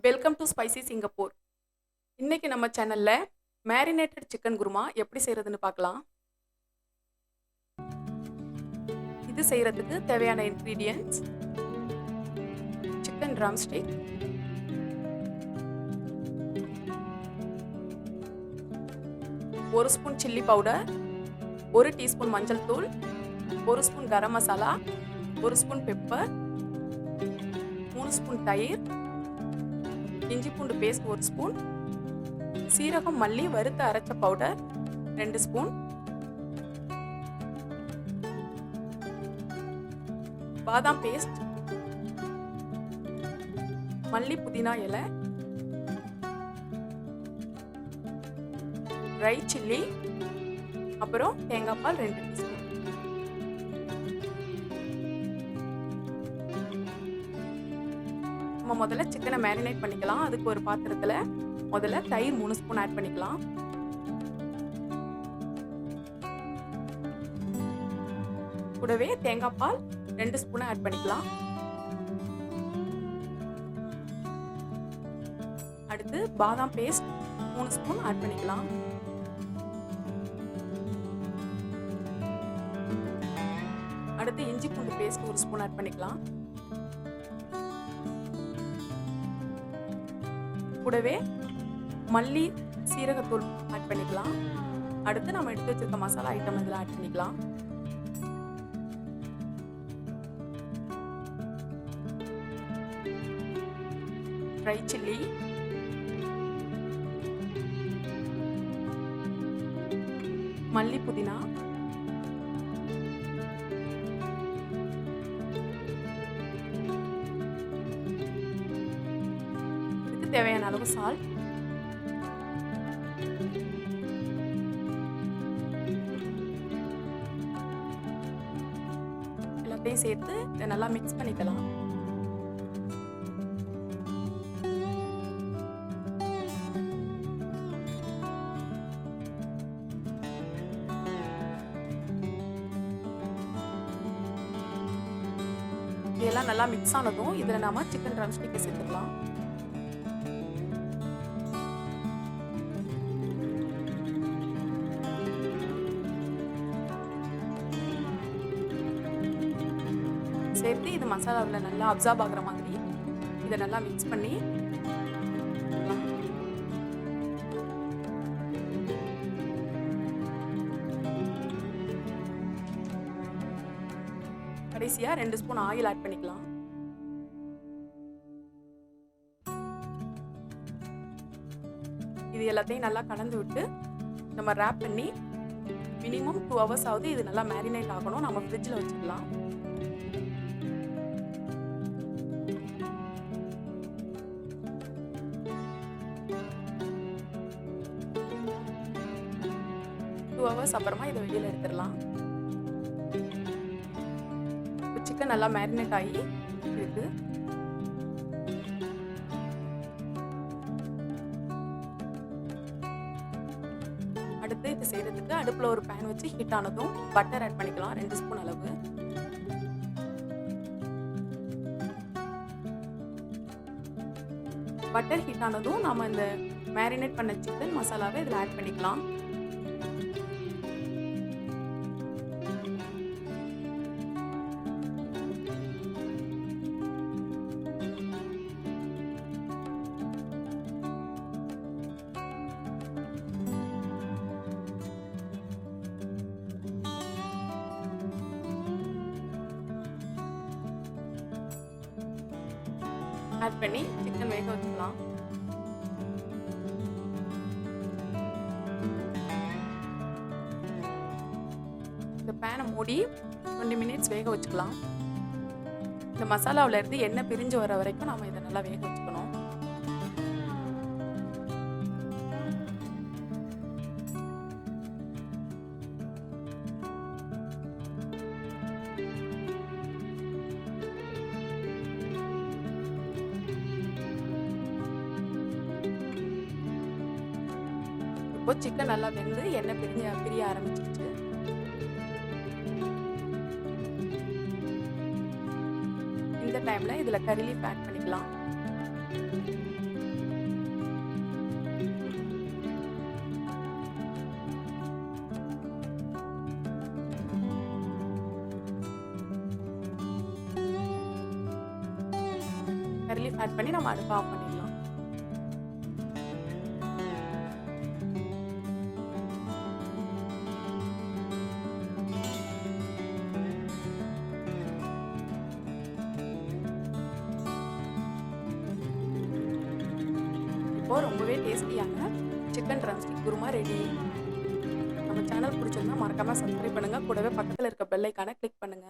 Welcome to spicy Singapore. இன்னைக்கு நம்ம சேனல்ல மேரினேட்டட் சிக்கன் குருமா எப்படி செய்யறதுன்னு பார்க்கலாம். இது செய்யறதுக்கு தேவையான இன்கிரீடியன்ட்ஸ்: சிக்கன் ட்ரம்ஸ்டிக், ஒரு ஸ்பூன் சில்லி பவுடர், 1 டீஸ்பூன் மஞ்சள் தூள், 1 spoon garam masala, 1 spoon pepper, 3 spoon தயிர், இஞ்சி பூண்டு பேஸ்ட் 1 ஸ்பூன், சீரகம் மல்லி வறுத்து அரைச்ச பவுடர் 2 ஸ்பூன், பாதாம் பேஸ்ட், மல்லி புதினா இலை, ட்ரை சில்லி, அப்புறம் தேங்காய் பால் 2 டீஸ்பூன். நம்ம முதல்ல சிக்கனை மேரினேட் பண்ணிக்கலாம். அதுக்கு ஒரு பாத்திரத்துல முதல்ல தயிர் 3 ஸ்பூன் ஆட் பண்ணிக்கலாம். கூடவே தேங்காய் பால் 2 ஸ்பூன் ஆட் பண்ணிக்கலாம். அடுத்து பாதாம் பேஸ்ட் 3 ஸ்பூன் ஆட் பண்ணிக்கலாம். அடுத்து இஞ்சி பூண்டு பேஸ்ட் 1 ஸ்பூன் ஆட் பண்ணிக்கலாம். கூடவே மல்லி சீரகத்தூள் ஆட் பண்ணிக்கலாம். அடுத்து நம்ம எடுத்து வச்சிருக்க மசாலா ஐட்டம் இதில் ஆட் பண்ணிக்கலாம். ட்ரை சில்லி, மல்லி புதினா, தேவையான அளவு சால்ட், எல்லாத்தையும் சேர்த்து இதை நல்லா மிக்ஸ் பண்ணிக்கலாம். இதெல்லாம் நல்லா மிக்ஸ் ஆனதும் இதில் நாம சிக்கன் ட்ரம்ஸ்டிக்கை சேர்த்துக்கலாம். சேர்த்து இது மசாலாவில் நல்லா அப்சார்ப் ஆகிற மாதிரி இதை நல்லா மிக்ஸ் பண்ணி கடைசியா 2 ஸ்பூன் ஆயில் ஆட் பண்ணிக்கலாம். இது எல்லாத்தையும் நல்லா கலந்து விட்டு நம்ம ரேப் பண்ணி மினிமம் 2 hours ஆகுது இது நல்லா மேரினேட் ஆகணும். நம்ம ஃப்ரிட்ஜில் வச்சுக்கலாம். அப்புறமா இதை வெளியில எடுத்துடலாம். சிக்கன் நல்லா மேரினேட் ஆகி இருக்கு. அடுத்து இது செய்யறதுக்கு அடுப்புல ஒரு பேன் வச்சு ஹீட் ஆனதும் பட்டர் ஆட் பண்ணிக்கலாம். 2 ஸ்பூன் அளவு. பட்டர் ஹீட் ஆனதும் நாம இந்த மேரினேட் பண்ண சிக்கன் மசாலாவை இதில் ஆட் பண்ணிக்கலாம். ஆட் பண்ணி சிக்கன் வேக வச்சுக்கலாம். இந்த பேனை மூடி 20 மினிட்ஸ் வேக வச்சுக்கலாம். இந்த மசாலாவில் இருந்து எண்ணெய் பிரிஞ்சு வர வரைக்கும் நாம இதை நல்லா வேக வச்சுக்கணும். இப்போ சிக்கன் நல்லா வெந்து எண்ணெய் பிரிய ஆரம்பிச்சிருச்சு. இந்த டைம்ல இதுல கறி லீஃப் ஆட் பண்ணிக்கலாம். ஆட் பண்ணி நம்ம அடுப்பை ஆஃப் பண்ணிடலாம். இப்போ ரொம்பவே டேஸ்டியான சிக்கன் ட்ரம்ஸ்டிக் குருமா ரெடி. நம்ம சேனல் பிடிச்சிருந்தா மறக்காம சப்ஸ்கிரைப் பண்ணுங்க. கூடவே பக்கத்தில் இருக்க பெல் ஐகானை கிளிக் பண்ணுங்க.